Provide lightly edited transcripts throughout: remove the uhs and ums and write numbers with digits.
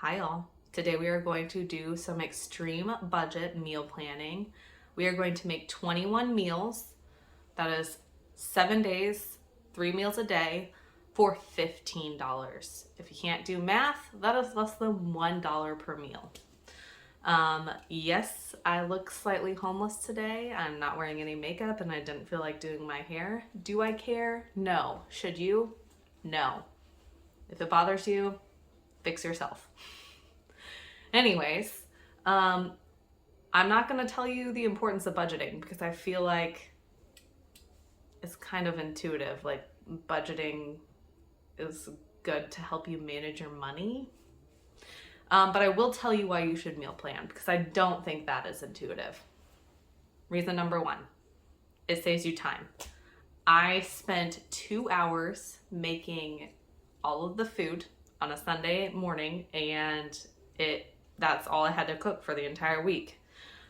Hi all. Today we are going to do some extreme budget meal planning. We are going to make 21 meals. That is 7 days, 3 meals a day for $15. If you can't do math, that is less than $1 per meal. Yes, I look slightly homeless today. I'm not wearing any makeup and I didn't feel like doing my hair. Do I care? No. Should you? No. If it bothers you, fix yourself. Anyways, I'm not going to tell you the importance of budgeting because I feel like it's kind of intuitive. Like, budgeting is good to help you manage your money. But I will tell you why you should meal plan because I don't think that is intuitive. Reason number one, it saves you time. I spent 2 hours making all of the food on a Sunday morning, and that's all I had to cook for the entire week.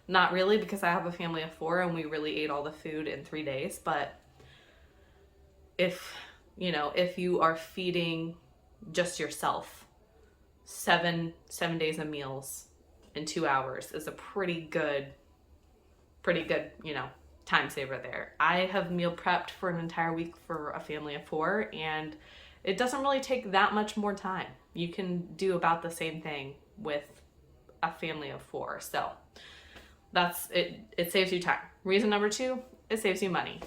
Not really, because I have a family of 4 and we really ate all the food in 3 days, but if you are feeding just yourself, seven days of meals in 2 hours is a pretty good, time saver there. I have meal prepped for an entire week for a family of 4, and it doesn't really take that much more time. You can do about the same thing with a family of 4. So that's it. It saves you time. Reason number 2, it saves you money.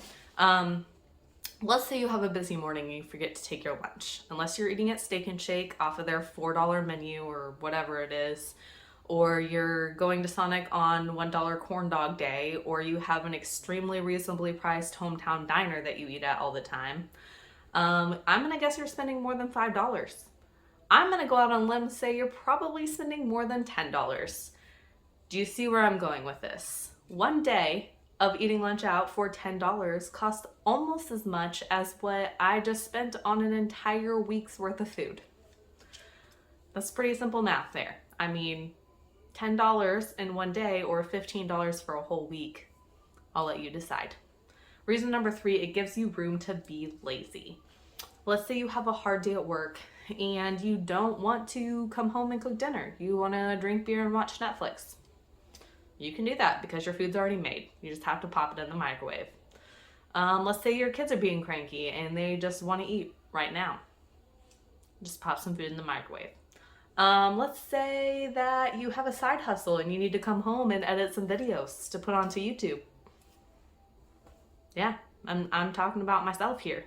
Let's say you have a busy morning and you forget to take your lunch. Unless you're eating at Steak and Shake off of their $4 menu or whatever it is, or you're going to Sonic on $1 corn dog day, or you have an extremely reasonably priced hometown diner that you eat at all the time. I'm gonna guess you're spending more than $5. I'm gonna go out on a limb and say you're probably spending more than $10. Do you see where I'm going with this? One day of eating lunch out for $10 costs almost as much as what I just spent on an entire week's worth of food. That's pretty simple math there. I mean, $10 in one day or $15 for a whole week. I'll let you decide. Reason number 3, it gives you room to be lazy. Let's say you have a hard day at work and you don't want to come home and cook dinner. You want to drink beer and watch Netflix. You can do that because your food's already made. You just have to pop it in the microwave. Let's say your kids are being cranky and they just want to eat right now. Just pop some food in the microwave. Let's say that you have a side hustle and you need to come home and edit some videos to put onto YouTube. Yeah, I'm talking about myself here.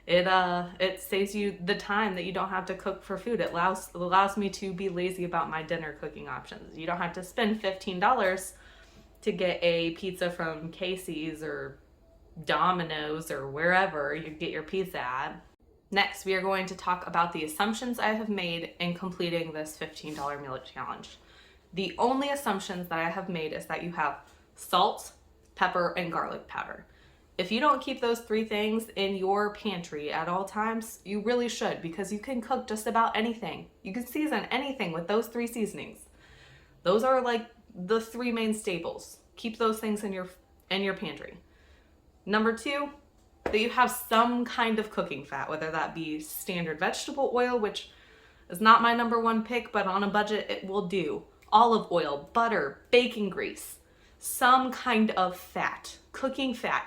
It saves you the time that you don't have to cook for food. It allows me to be lazy about my dinner cooking options. You don't have to spend $15 to get a pizza from Casey's or Domino's or wherever you get your pizza at. Next, we are going to talk about the assumptions I have made in completing this $15 meal challenge. The only assumptions that I have made is that you have salt, pepper, and garlic powder. If you don't keep those 3 things in your pantry at all times, you really should, because you can cook just about anything. You can season anything with those 3 seasonings. Those are like the 3 main staples. Keep those things in your pantry. Number 2, that you have some kind of cooking fat, whether that be standard vegetable oil, which is not my number 1 pick, but on a budget it will do. Olive oil, butter, bacon grease, some kind of fat, cooking fat.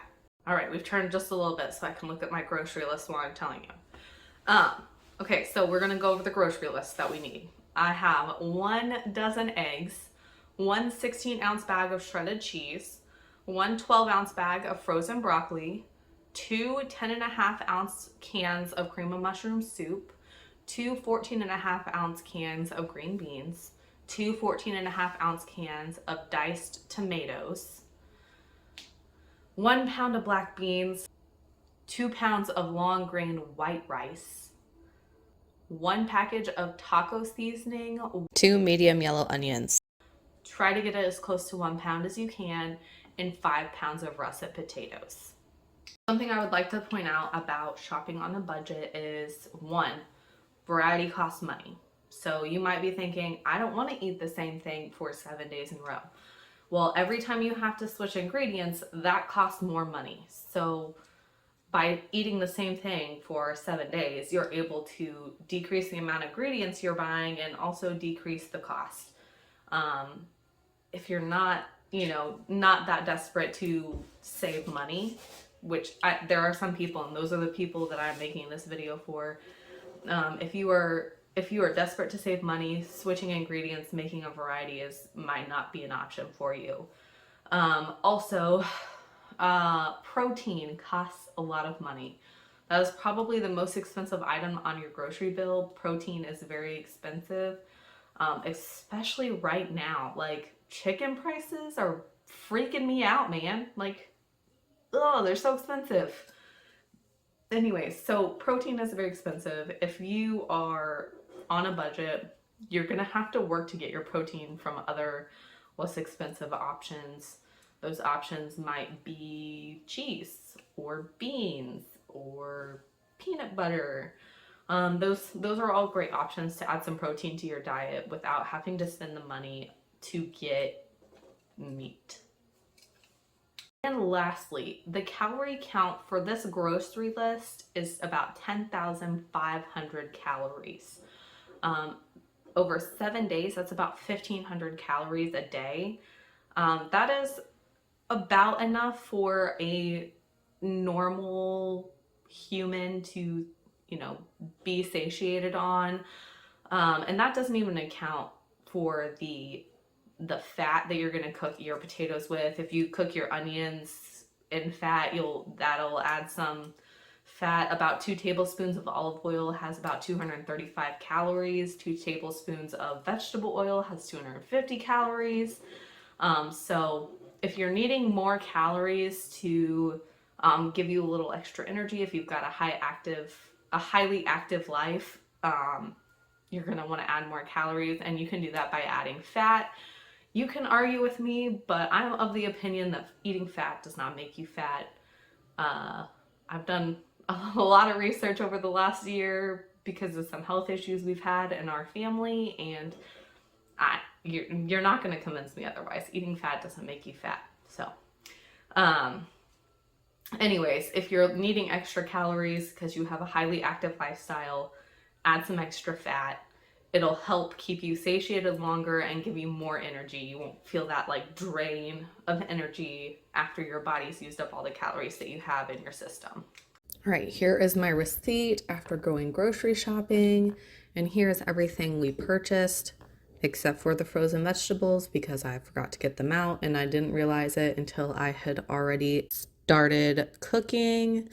All right, we've turned just a little bit so I can look at my grocery list while I'm telling you. Okay, so we're gonna go over the grocery list that we need. I have 1 dozen eggs, 1 16-ounce bag of shredded cheese, 1 12-ounce bag of frozen broccoli, 2 10.5-ounce cans of cream of mushroom soup, 2 14.5-ounce cans of green beans, 2 14.5-ounce cans of diced tomatoes, 1 pound of black beans, 2 pounds of long grain white rice, 1 package of taco seasoning, 2 medium yellow onions. Try to get it as close to 1 pound as you can, and 5 pounds of russet potatoes. Something I would like to point out about shopping on a budget is 1, variety costs money. So you might be thinking, I don't want to eat the same thing for 7 days in a row. Well, every time you have to switch ingredients, that costs more money. So by eating the same thing for 7 days, you're able to decrease the amount of ingredients you're buying and also decrease the cost. Um, if you're not, not that desperate to save money, which there are some people, and those are the people that I'm making this video for. If you are desperate to save money, switching ingredients, making a variety might not be an option for you. Also, protein costs a lot of money. That is probably the most expensive item on your grocery bill. Protein is very expensive, especially right now. Like, chicken prices are freaking me out, man. Like, oh, they're so expensive. Anyways, so protein is very expensive. If you are on a budget, you're gonna have to work to get your protein from other less expensive options. Those options might be cheese or beans or peanut butter. Those are all great options to add some protein to your diet without having to spend the money to get meat. And lastly, the calorie count for this grocery list is about 10,500 calories. Over 7 days, that's about 1,500 calories a day. That is about enough for a normal human to, be satiated on. And that doesn't even account for the fat that you're going to cook your potatoes with. If you cook your onions in fat, that'll add some fat. About 2 tablespoons of olive oil has about 235 calories. 2 tablespoons of vegetable oil has 250 calories. So if you're needing more calories to give you a little extra energy, if you've got a highly active life, you're going to want to add more calories, and you can do that by adding fat. You can argue with me, but I'm of the opinion that eating fat does not make you fat. I've done a lot of research over the last year because of some health issues we've had in our family, and you're not going to convince me otherwise. Eating fat doesn't make you fat. So, anyways, if you're needing extra calories because you have a highly active lifestyle, add some extra fat. It'll help keep you satiated longer and give you more energy. You won't feel that like drain of energy after your body's used up all the calories that you have in your system. All right, here is my receipt after going grocery shopping, and here's everything we purchased except for the frozen vegetables because I forgot to get them out and I didn't realize it until I had already started cooking.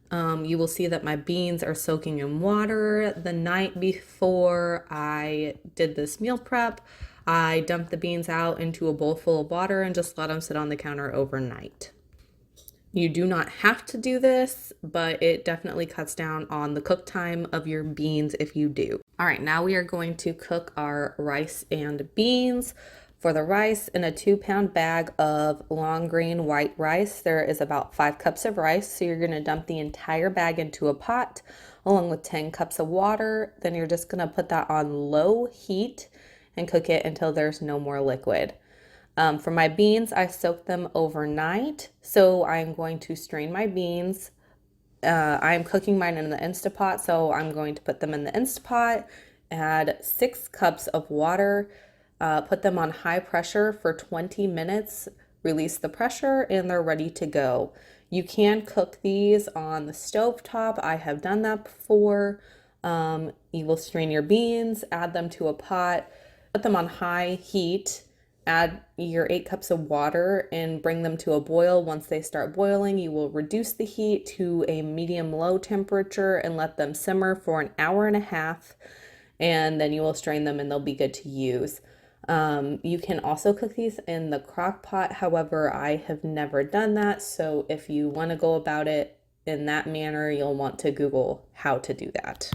You will see that my beans are soaking in water. The night before I did this meal prep, I dumped the beans out into a bowl full of water and just let them sit on the counter overnight. You do not have to do this, but it definitely cuts down on the cook time of your beans if you do. All right, now we are going to cook our rice and beans. For the rice, in a 2-pound bag of long grain white rice, there is about 5 cups of rice. So you're going to dump the entire bag into a pot along with 10 cups of water. Then you're just going to put that on low heat and cook it until there's no more liquid. For my beans, I soaked them overnight. So I'm going to strain my beans. I'm cooking mine in the Instapot, so I'm going to put them in the Instapot, add 6 cups of water, put them on high pressure for 20 minutes, release the pressure, and they're ready to go. You can cook these on the stove top. I have done that before. You will strain your beans, add them to a pot, put them on high heat, add your 8 cups of water and bring them to a boil. Once they start boiling, you will reduce the heat to a medium-low temperature and let them simmer for an hour and a half. And then you will strain them and they'll be good to use. You can also cook these in the crock pot. However, I have never done that. So if you want to go about it in that manner, you'll want to Google how to do that.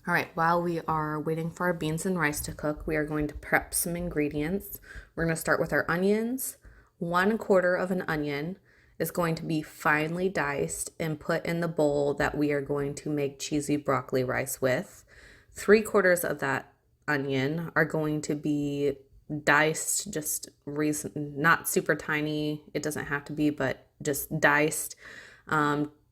All right, while we are waiting for our beans and rice to cook, we are going to prep some ingredients. We're going to start with our onions. 1/4 of an onion is going to be finely diced and put in the bowl that we are going to make cheesy broccoli rice with. 3/4 of that onion are going to be diced, just not super tiny. It doesn't have to be, but just diced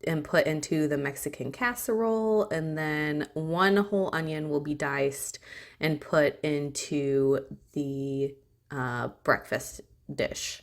and put into the Mexican casserole, and then 1 whole onion will be diced and put into the breakfast dish.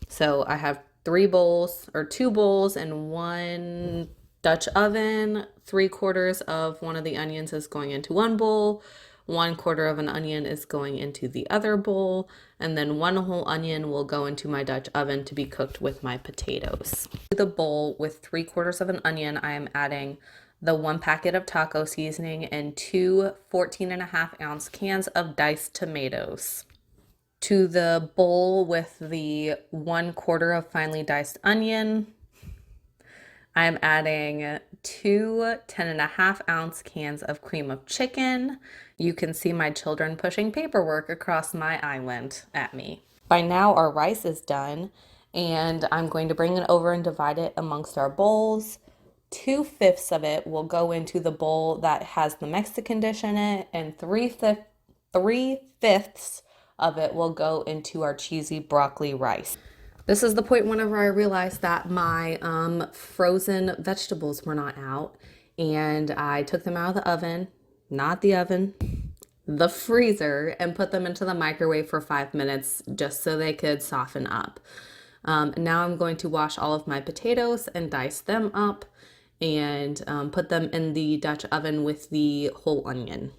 So I have 3 bowls or 2 bowls and 1 Dutch oven. 3/4 of one of the onions is going into 1 bowl. 1/4 of an onion is going into the other bowl, and then 1 whole onion will go into my Dutch oven to be cooked with my potatoes. To the bowl with 3/4 of an onion, I am adding the 1 packet of taco seasoning and 2 14.5-ounce cans of diced tomatoes. To the bowl with the 1/4 of finely diced onion, I'm adding 2 10.5-ounce cans of cream of chicken. You can see my children pushing paperwork across my island at me. By now, our rice is done, and I'm going to bring it over and divide it amongst our bowls. 2/5 of it will go into the bowl that has the Mexican dish in it, and 3/5 of it will go into our cheesy broccoli rice. This is the point whenever I realized that my frozen vegetables were not out, and I took them out of the oven, not the oven, the freezer, and put them into the microwave for 5 minutes just so they could soften up. Now I'm going to wash all of my potatoes and dice them up and put them in the Dutch oven with the whole onion.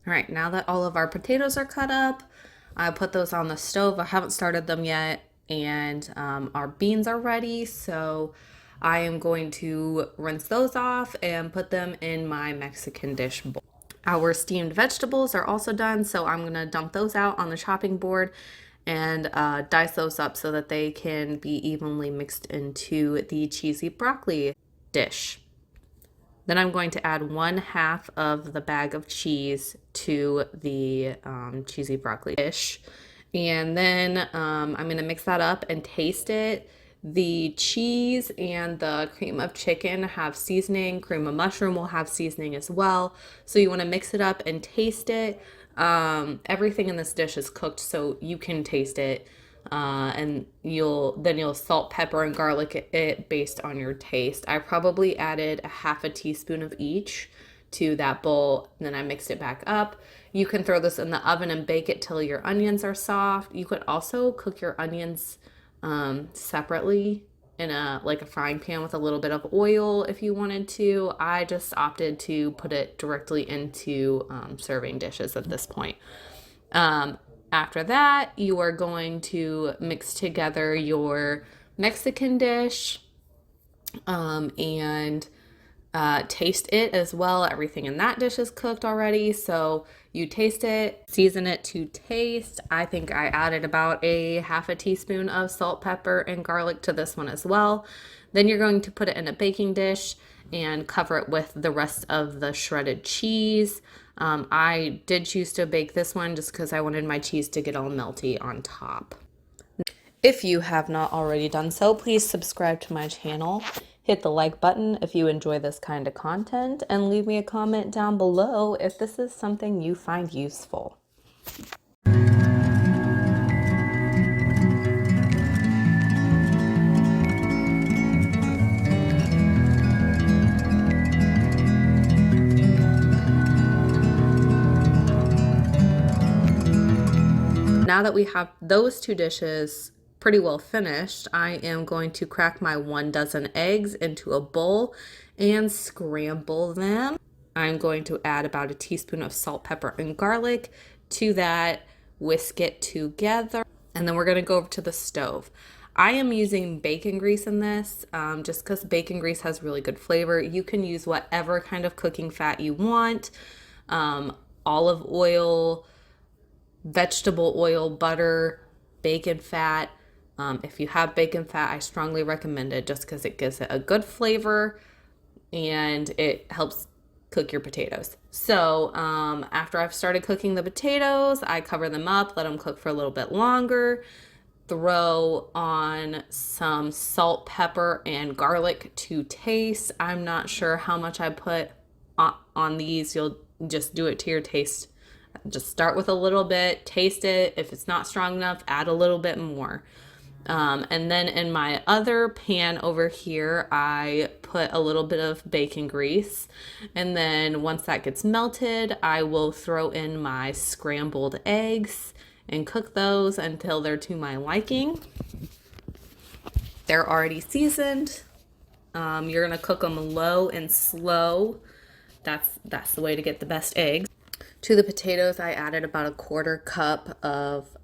All right, now that all of our potatoes are cut up, I put those on the stove. I haven't started them yet, and our beans are ready. So I am going to rinse those off and put them in my Mexican dish bowl. Our steamed vegetables are also done, so I'm gonna dump those out on the chopping board and dice those up so that they can be evenly mixed into the cheesy broccoli dish. Then I'm going to add 1/2 of the bag of cheese to the cheesy broccoli dish. And then I'm going to mix that up and taste it. The cheese and the cream of chicken have seasoning. Cream of mushroom will have seasoning as well. So you want to mix it up and taste it. Everything in this dish is cooked, so you can taste it. And you'll salt, pepper, and garlic it based on your taste. I probably added 1/2 teaspoon of each to that bowl, and then I mixed it back up. You can throw this in the oven and bake it till your onions are soft. You could also cook your onions separately in a frying pan with a little bit of oil if you wanted to. I just opted to put it directly into serving dishes at this point. After that, you are going to mix together your Mexican dish and taste it as well. Everything in that dish is cooked already, so you taste it, season it to taste. I think I added about 1/2 teaspoon of salt, pepper, and garlic to this one as well. Then you're going to put it in a baking dish and cover it with the rest of the shredded cheese. I did choose to bake this one just because I wanted my cheese to get all melty on top. If you have not already done so, please subscribe to my channel. Hit the like button if you enjoy this kind of content, and leave me a comment down below if this is something you find useful. Now that we have those two dishes pretty well finished, I am going to crack my 1 dozen eggs into a bowl and scramble them. I'm going to add about a teaspoon of salt, pepper, and garlic to that, whisk it together, and then we're going to go over to the stove. I am using bacon grease in this just because bacon grease has really good flavor. You can use whatever kind of cooking fat you want, olive oil, vegetable oil, butter, bacon fat. If you have bacon fat, I strongly recommend it just because it gives it a good flavor and it helps cook your potatoes. So after I've started cooking the potatoes, I cover them up, let them cook for a little bit longer, throw on some salt, pepper, and garlic to taste. I'm not sure how much I put on these. You'll just do it to your taste. Just start with a little bit, taste it. If it's not strong enough, add a little bit more. And then in my other pan over here, I put a little bit of bacon grease. And then once that gets melted, I will throw in my scrambled eggs and cook those until they're to my liking. They're already seasoned. You're gonna cook them low and slow. That's the way to get the best eggs. To the potatoes, I added about a 1/4 cup of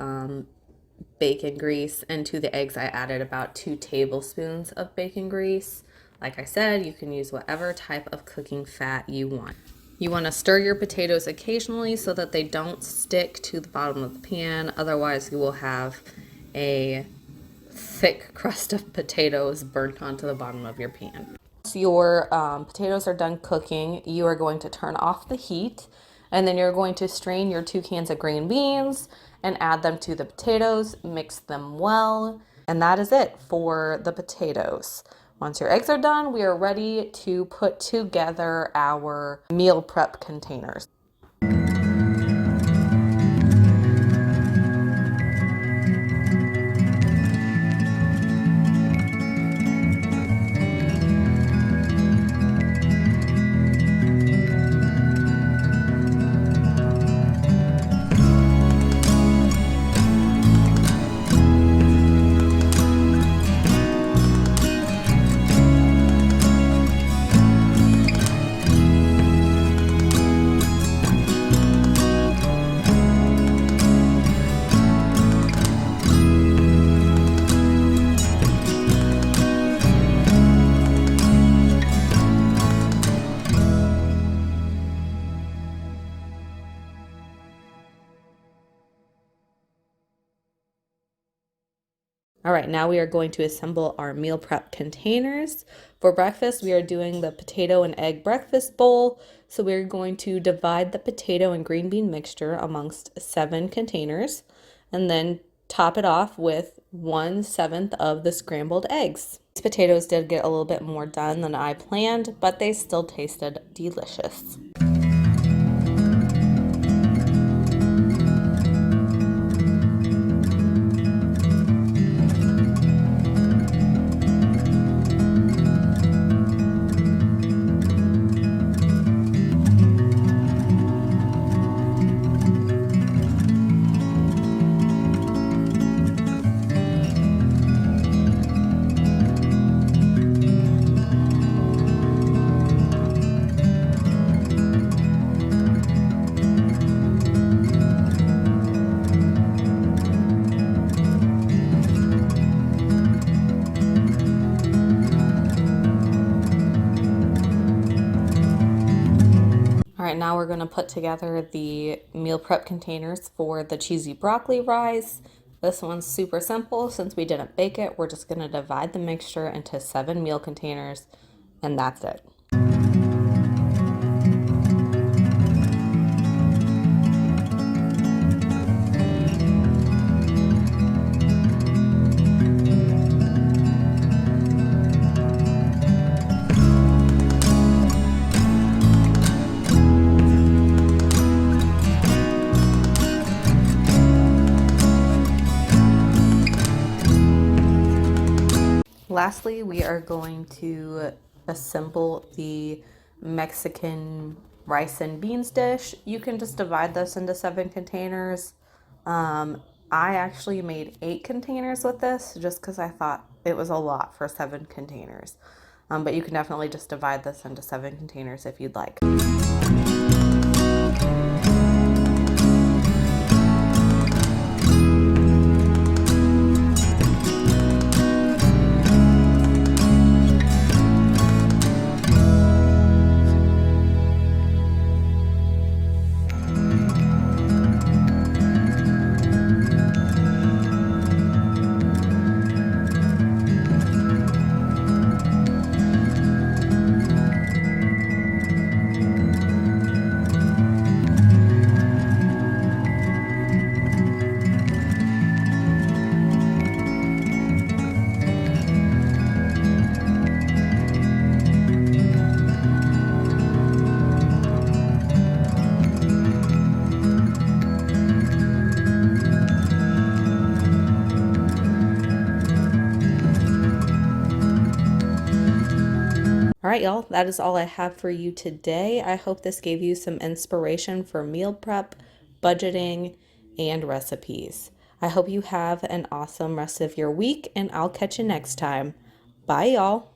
bacon grease, and to the eggs, I added about 2 tablespoons of bacon grease. Like I said, you can use whatever type of cooking fat you want. You want to stir your potatoes occasionally so that they don't stick to the bottom of the pan. Otherwise, you will have a thick crust of potatoes burnt onto the bottom of your pan. Once your potatoes are done cooking, you are going to turn off the heat, and then you're going to strain your 2 cans of green beans and add them to the potatoes, mix them well, and that is it for the potatoes. Once your eggs are done, we are ready to put together our meal prep containers. All right, now we are going to assemble our meal prep containers. For breakfast, we are doing the potato and egg breakfast bowl. So we're going to divide the potato and green bean mixture amongst 7 containers and then top it off with 1/7 of the scrambled eggs. These potatoes did get a little bit more done than I planned, but they still tasted delicious. All right, now we're going to put together the meal prep containers for the cheesy broccoli rice. This one's super simple. Since we didn't bake it, we're just going to divide the mixture into 7 meal containers, and that's it. Lastly, we are going to assemble the Mexican rice and beans dish. You can just divide this into 7 containers. I actually made 8 containers with this just because I thought it was a lot for 7 containers. But you can definitely just divide this into 7 containers if you'd like. All right, y'all, that is all I have for you today. I hope this gave you some inspiration for meal prep, budgeting, and recipes. I hope you have an awesome rest of your week, and I'll catch you next time. Bye, y'all.